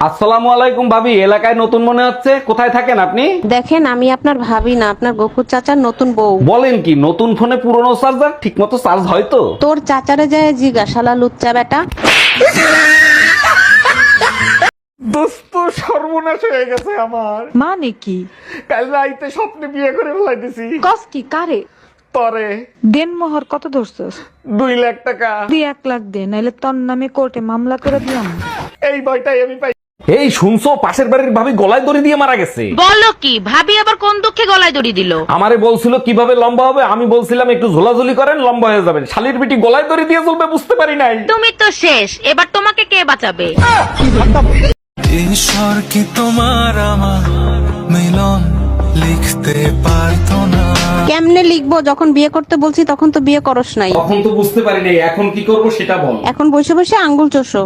আসসালামু আলাইকুম ভাবি, এলাকায় নতুন মনে হচ্ছে, কোথায় থাকেন আপনি? দেখেন, আমি আপনার ভাবি না, আপনার গফুর চাচার নতুন বউ। বলেন কি, নতুন ফোনে পুরনো চার্জার ঠিক মতো চার্জ হয় তো? তোর চাচারে যায় জিগা, শালা লুচ্চা বেটা। দোস্ত, সর্বনাশ হয়ে গেছে আমার। মানে কি? কাল রাইতে স্বপ্নে বিয়ে করে ফেলাইতেছি। কস কি কারে? তরে দেন মোহর কত ধরছস? 2 লাখ টাকা। তুই 1 লাখ দে, নাইলে তোর নামে কোর্টে মামলা করে দিলাম। এই ভয়টাই আমি পাই। এই শুনছো, পাশের বাড়ির ভাবি গলায় দড়ি দিয়ে মারা গেছে। বলো কি? ভাবি আবার কোন দুঃখে গলায় দড়ি দিল? আমারে বলছিল কিভাবে লম্বা হবে, আমি বলছিলাম একটু ঝোলাঝুলি করেন লম্বা হয়ে যাবেন। শালির বিটি গলায় দড়ি দিয়ে চলবে বুঝতে পারি নাই। তুমি তো শেষ, এবার তোমাকে কে বাঁচাবে? ঈশ্বর কি তোমার আমার মিলন লিখতে পারতো না? কেমনে লিখবো? যখন বিয়ে করতে বলছি তখন তো বিয়ে করস নাই। তখন তো বুঝতে পারি নাই, এখন কি করব সেটা বল। এখন বসে বসে আঙ্গুল চোষো।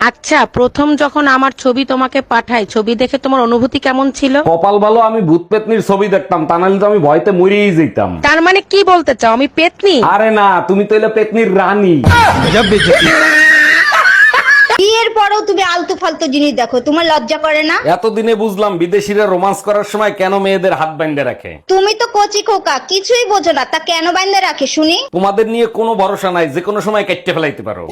আচ্ছা, প্রথম যখন আমার ছবি তোমাকে পাঠাই, ছবি দেখে তোমার অনুভূতি কেমন ছিল? কপাল ভালো আমি ভূত পেতনির ছবি দেখতাম, তা নাহলে তো আমি ভয়তে মরেই যেতাম। তার মানে কি বলতে চাও, আমি পেতনি? আরে না, তুমি তো এলে পেতনির রানী। বিয়ের পরেও তুমি আলতু ফালতু জিনিস দেখো, তোমার লজ্জা করে না? এতদিনে বুঝলাম বিদেশিরা রোমান্স করার সময় কেন মেয়েদের হাত বাইন্ধে রাখে। তুমি তো কচি খোকা, কিছুই বোঝো না, তা কেন বাইন্ধে রাখে শুনি? তোমাদের নিয়ে কোনো ভরসা নাই, যে কোনো সময় কেটে ফেলাইতে পারো।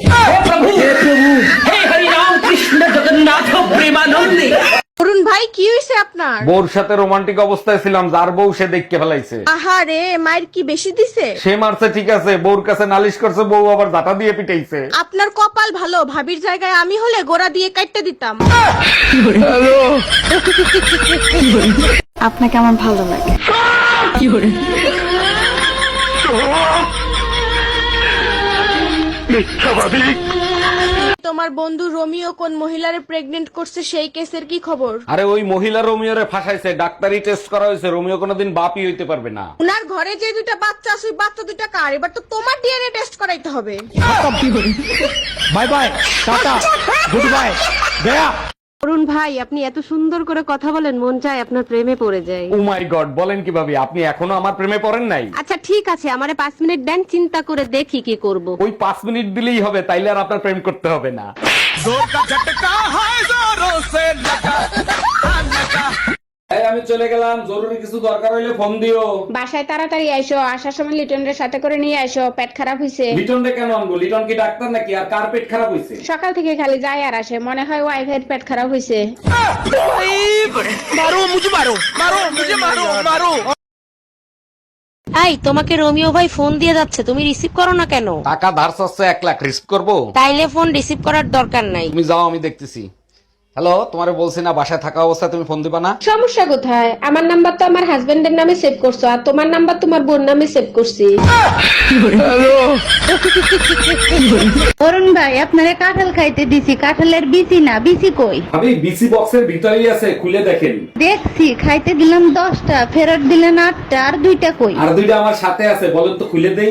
অরুণ ভাই, কি হয়েছে আপনার? বউর সাথে রোমান্টিক অবস্থায় ছিলাম, যার বউ সে দেখতে ফেলাইছে। আহারে, মায়ের কি বেশি দিছে? সে মারছে ঠিক আছে, বউর কাছে নালিশ করছে, বউ আবার জাটা দিয়ে পিটাইছে। আপনার কপাল ভালো, ভাবির জায়গায় আমি হলে গোড়া দিয়ে কাটতে দিতাম। আপনাকে আমার ভালো লাগে। তোমার বন্ধু রোমিও কোন মহিলারে প্রেগনেন্ট করছে, সেই কেসের কি খবর? আরে ওই মহিলা রোমিওরে ফাঁসাইছে, ডাক্তারি টেস্ট করা হয়েছে, রোমিও কোনোদিন বাপই হইতে পারবে না। উনার ঘরে যে দুইটা বাচ্চা আছে, ওই বাচ্চা দুইটা কার? এবার তো তোমার ডিএনএ টেস্ট করাইতে হবে। Bye bye, tata, good bye, গয়া। অরুণ ভাই, আপনি এত সুন্দর করে কথা বলেন, মন চায় আপনার প্রেমে পড়ে যায়। ও মাই গড, বলেন কি ভাবি, আপনি এখনো আমার প্রেমে পড়েন নাই? আচ্ছা ঠিক আছে, আমারে 5 মিনিট দেন, চিন্তা করে দেখি কি করব। ওই 5 মিনিট দিলেই হবে, তাইলে আর আপনার প্রেম করতে হবে না। এই, আমি চলে গেলাম, জরুরি কিছু দরকার হইলে ফোন দিও। বাসায় তাড়াতাড়ি আইসো, আসার সময় লিটনের সাথে করে নিয়ে আইসো, পেট খারাপ হইছে। লিটন রে কেন আনবো? লিটন কি ডাক্তার নাকি? আর কার পেট খারাপ হইছে? সকাল থেকে খালি যায় আর আসে, মনে হয় ওয়াইফের পেট খারাপ হইছে। এই, তোমাকে রোমিও ভাই ফোন দিয়ে যাচ্ছে, তুমি রিসিভ করো না কেন? টাকা ধার চাচ্ছে 1 লাখ, রিস্ক করবো? তাইলে ফোন রিসিভ করার দরকার নাই। তুমি যাও, আমি দেখতেছি। হ্যালো, তোমারে বলছি না বাসায় থাকা অবস্থায় তুমি ফোন দিবা না? সমস্যা কোথায়? আমার নাম্বার তো আমার হাজবেন্ডের নামে সেভ করছো, আর তোমার নাম্বার তোমার বোন নামে সেভ করছি। অরুণ ভাই, আপনারে কাঁঠাল খাইতে দিছি, কাঁঠালের বিচি না, বিচি কই? আমি বিসি বক্সের ভিতরেই আছে, খুলে দেখেন। দেখছি, খাইতে দিলাম 10টা, ফেরত দিলেন 8টা, আর 2টা কই? আর 2টা আমার সাথে আছে, বলেন তো খুলে দেই।